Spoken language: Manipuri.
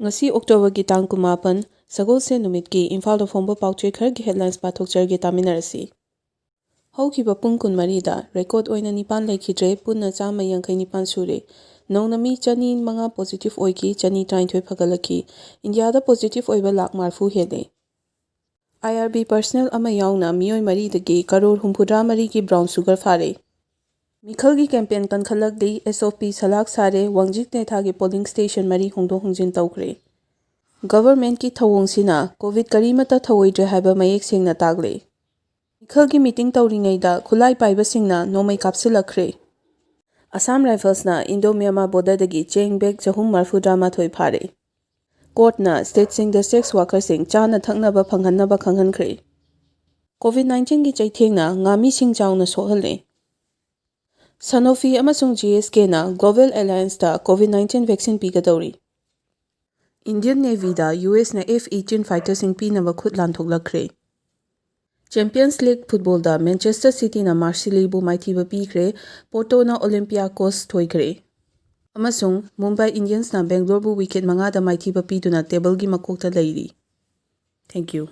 ngasi October-gi tang 18 Sagolse numitki Imphal-da fongba pauche khargi headlines pathokjarge taminarasi. Haukiba pung 13da record oina nipan laikhidre punna chama yangkai nipan sure. Naunami chani manga positive oiki chani 39 phagalaki. India-da positive oiba lak marfu hele. IRB personnel ama yauna miyoi maridagi karor humpudra marigi brown sugar fare. Mikhalgi campaign kankhalagdi SOP salak sare wangjik nethagi polling station mari hongdo hongjin tawkre. Government ki thawong-sina COVID karimata thawoidre haiba mayek sengna tagle. Mikhalgi meeting tawringaida khulai paibasingna nomai kapsilakre. Assam Rifles na Indo-Myanmar border dagi cheng bag jahum marfudra mathoi phare. Court na state sing the sex workers sing chana thaknaba phanghanaba khanghankre. COVID-19 gi chaithengna ngami sing chawna sohale. Sanofi amasung GSK na Global Alliance da COVID-19 vaccine pigadawri. Indian Navy da US na F-18 fighter sing pinaba khut lanthoklakre. Champions League football da Manchester City na Marseille bu maithiba pikre, Porto na Olympiacos thoikre. Amasung Mumbai Indians na Bangalore bu wicket 5 da maithiba piduna table gi makokta lairi. Thank you.